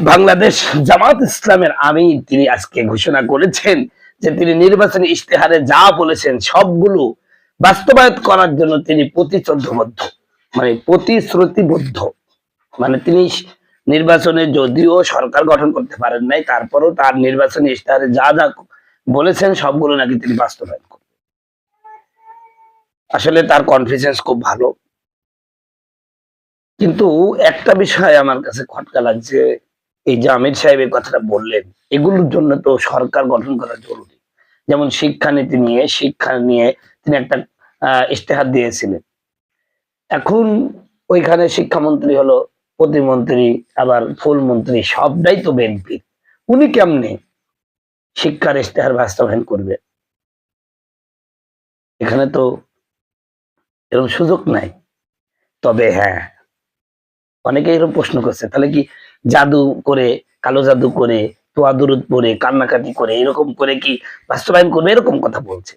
বাংলাদেশ জামাত ইসলামের আমির তিনি আজকে ঘোষণা করেছেন যে তিনি নির্বাচনী ইশতেহারে যা বলেছেন সবগুলো বাস্তবায়ন করার জন্য তিনি প্রতিশ্রুতিবদ্ধ, মানে প্রতিশ্রুতিবদ্ধ। মানে তিনি নির্বাচনে যদিও সরকার গঠন করতে পারেন নাই, তারপরেও তার নির্বাচনী ইশতেহারে যা যা বলেছেন সবগুলো নাকি তিনি বাস্তবায়ন করবেন। আসলে তার কনফিডেন্স খুব ভালো, কিন্তু একটা বিষয় আমার কাছে খটকা লাগছে। এই যে আমির সাহেব এই কথাটা বললেন, এগুলোর জন্য তো সরকার গঠন করা জরুরি। যেমন শিক্ষা নিয়ে তিনি একটা ইশতেহার দিয়েছিলেন। এখন ওইখানে শিক্ষামন্ত্রী হলো প্রতিমন্ত্রী, আবার ফুলমন্ত্রী, সবটাই তো বিএনপির। উনি কেমনে শিক্ষার ইশতেহার বাস্তবায়ন করবে? এখানে তো এরকম সুযোগ নাই। তবে হ্যাঁ, অনেকে এরকম প্রশ্ন করছে, তাহলে কি জাদু করে, কালো জাদু করে, তোয়া দুরুদ পরে, কান্নাকাটি করে, এরকম করে কি বাস্তবায়ন করবে? এরকম কথা বলছে।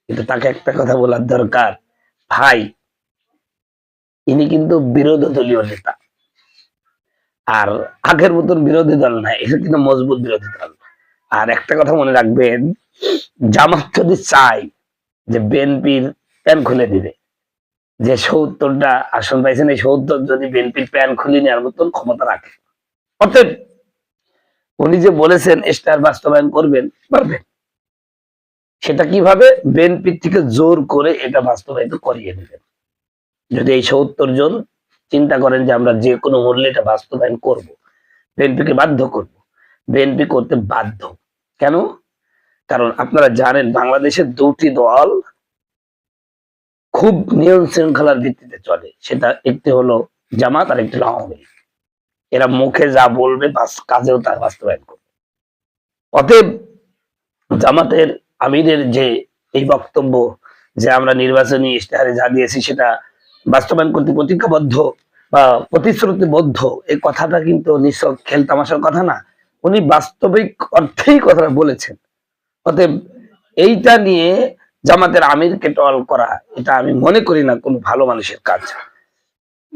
কিন্তু তাকে একটা কথা বলার দরকার, ভাই ইনি কিন্তু বিরোধী দলীয় নেতা, আর আগের মতন বিরোধী দল নাই, এটা কিন্তু মজবুত বিরোধী দল। আর একটা কথা মনে রাখবেন, জামাত যদি চায় যে বিএনপির প্যান খুলে দিবে, যে ৭০টা আসন পাইছেন, এই ৭০ যদি বিএনপির প্যান খুলে নেওয়ার মতন ক্ষমতা রাখে, অতএব উনি যে বলেছেন ইশতেহার বাস্তবায়ন করবেন, পারবেন। সেটা কিভাবে? বিএনপির থেকে জোর করে এটা বাস্তবায়িত করিয়ে দেবেন। যদি এই ৭০ জন চিন্তা করেন যে আমরা যে কোনো মূল্যে এটা বাস্তবায়ন করব, বিএনপিকে বাধ্য করব, বিএনপি করতে বাধ্য। কেন? কারণ আপনারা জানেন বাংলাদেশের দুটি দল খুব নিয়ম শৃঙ্খলার ভিত্তিতে চলে, সেটা একটি হলো জামাত আর একটি হলো আওয়ামী লীগ। এরা মুখে যা বলবে কাজেও তা বাস্তবায়ন করবে। অতএব জামাতের আমিরের যে এই বক্তব্য যে আমরা নির্বাচনী ইশতেহারে যা দিয়েছি সেটা বাস্তবায়ন করতে প্রতিজ্ঞাবদ্ধ বা প্রতিশ্রুতিবদ্ধ, এই কথাটা কিন্তু নিছক খেল তামাশার কথা না, উনি বাস্তবিক অর্থেই কথাটা বলেছেন। অতএব এইটা নিয়ে জামাতের আমিরকে টল করা, এটা আমি মনে করি না কোনো ভালো মানুষের কাজ।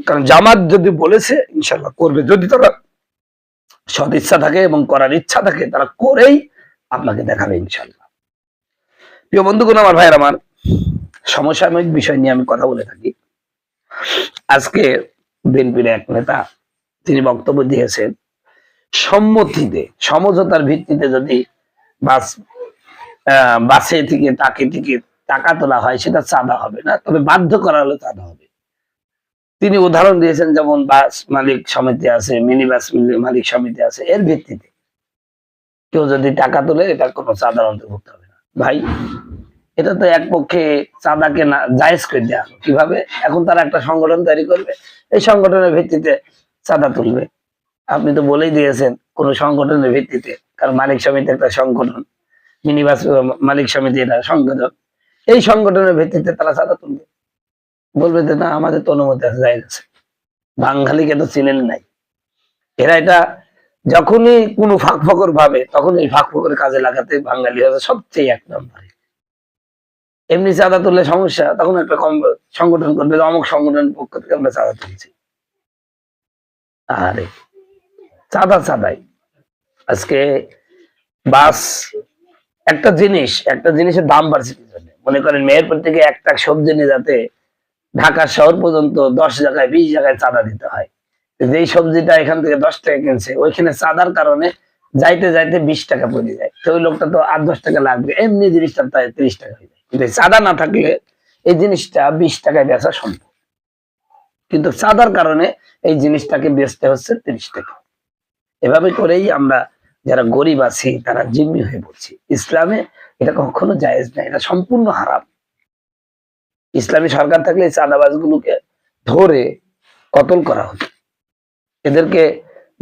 কারণ জামাত যদি বলেছে ইনশাল্লাহ করবে, যদি তারা সদ ইচ্ছা থাকে এবং করার ইচ্ছা থাকে, তারা করেই আপনাকে দেখাবে ইনশাল্লাহ। প্রিয় বন্ধুগণ, আমার ভাইয়ের, আমার সমসাময়িক বিষয় নিয়ে আমি কথা বলে থাকি। আজকে বিএনপির এক নেতা তিনি বক্তব্য দিয়েছেন, সম্মতিতে সমঝোতার ভিত্তিতে যদি বাসে থেকে টাকা তোলা হয় সেটা চাঁদা হবে না, তবে বাধ্য করা হলে চাঁদা হবে। তিনি উদাহরণ দিয়েছেন যেমন বাস মালিক সমিতি আছে, মিনি বাস মালিক সমিতি আছে, এর ভিত্তিতে কেউ যদি টাকা তোলে এটা কোনো চাঁদার অন্তর্ভুক্ত হবে না। ভাই এটা তো এক পক্ষে চাঁদাকে না জায়েজ করে দেওয়া। কিভাবে? এখন তারা একটা সংগঠন তৈরি করবে, এই সংগঠনের ভিত্তিতে চাঁদা তুলবে। আপনি তো বলেই দিয়েছেন কোন সংগঠনের ভিত্তিতে, কারণ মালিক সমিতি একটা সংগঠন, মিনিবাস মালিক সমিতি এটা সংগঠন, এই সংগঠনের ভিত্তিতে তারা চাঁদা তুলবে। বলবে যে না, আমাদের তো অনুমতি আছে, জায়েজ আছে। বাঙালিকে তো চিনেন নাই। এরা এটা যখনই কোনো ফাঁক ফকর ভাবে, তখন এই ফাঁক ফকর কাজে লাগাতে বাঙালি হবে সবচেয়ে এক নম্বরে। এমনি চাঁদা তুললে সমস্যা, তখন একটা কম সংগঠন করবে, অমুক সংগঠনের পক্ষ থেকে আমরা চাঁদা তুলছি। আরে চাঁদাই। আজকে বাস একটা জিনিসের দাম বাড়ছে কি জন্য? মনে করেন মেহেরপুর থেকে একটা সবজি নিয়ে যাতে ঢাকা শহর পর্যন্ত 10 জায়গায় 20 জায়গায় চাঁদা দিতে হয়। যেই সবজিটা এখান থেকে 10 টাকা কিনছে, ওইখানে চাঁদার কারণে যাইতে যাইতে 20 টাকা পড়ে যায়। তো ওই লোকটা তো 8-10 টাকা লাগবে, এমনি জিনিসটা তাই 30 টাকা হয়ে যায়। কিন্তু চাঁদা না থাকলে এই জিনিসটা 20 টাকায় বেচা সম্ভব, কিন্তু চাঁদার কারণে এই জিনিসটাকে বেচতে হচ্ছে 30 টাকা। এভাবে করেই আমরা যারা গরিব আছি তারা জিম্মি হয়ে পড়ছি। ইসলামে এটা কখনো জায়েজ না, এটা সম্পূর্ণ হারাম। ইসলামী সরকার থাকলে এই চাঁদাবাজ গুলোকে ধরে কতল করা হতো। এদেরকে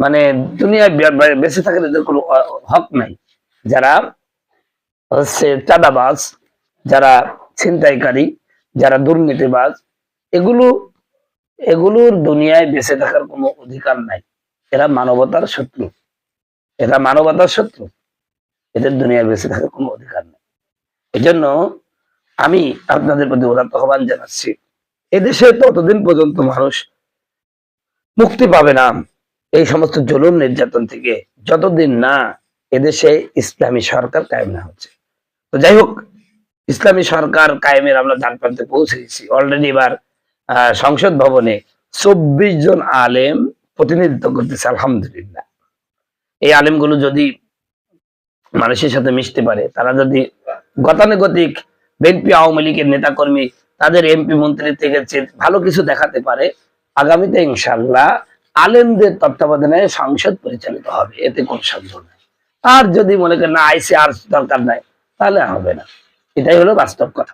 মানে দুনিয়ায় বেঁচে থাকার এদের কোনো হক নাই। যারা হচ্ছে চাঁদাবাজ, যারা ছিনতাইকারী, যারা দুর্নীতিবাজ, এগুলোর দুনিয়ায় বেঁচে থাকার কোনো অধিকার নাই। এরা মানবতার শত্রু, এদের দুনিয়ায় বেঁচে থাকার কোনো অধিকার নেই। এজন্য আমি আপনাদের প্রতি উদাত্ত আহ্বান জানাচ্ছি, এদেশে ততদিন পর্যন্ত মানুষ মুক্তি পাবে না, এই সমস্ত জুলুম নির্যাতন থেকে যতদিন না এদেশে ইসলামী সরকার কায়েম না হচ্ছে। তো যাই হোক, ইসলামী সরকার কায়েমের আমরা দ্বার প্রান্তে পৌঁছে গেছি অলরেডি। এবার সংসদ ভবনে 24 জন আলেম প্রতিনিধিত্ব করতেছে, আলহামদুলিল্লাহ। এই আলেমগুলো যদি মানুষের সাথে মিশতে পারে, তারা যদি গতানুগতিক বিএনপি আওয়ামী লীগের নেতাকর্মী তাদের এমপি মন্ত্রী থেকে ভালো কিছু দেখাতে পারে, আগামীতে ইনশাল্লাহ আলেমদের তত্ত্বাবধানে সংসদ পরিচালিত হবে, এতে কোন সন্দেহ নাই। আর যদি মনে করেন না আইসি আর দরকার নাই, তাহলে হবে না। এটাই হলো বাস্তব কথা।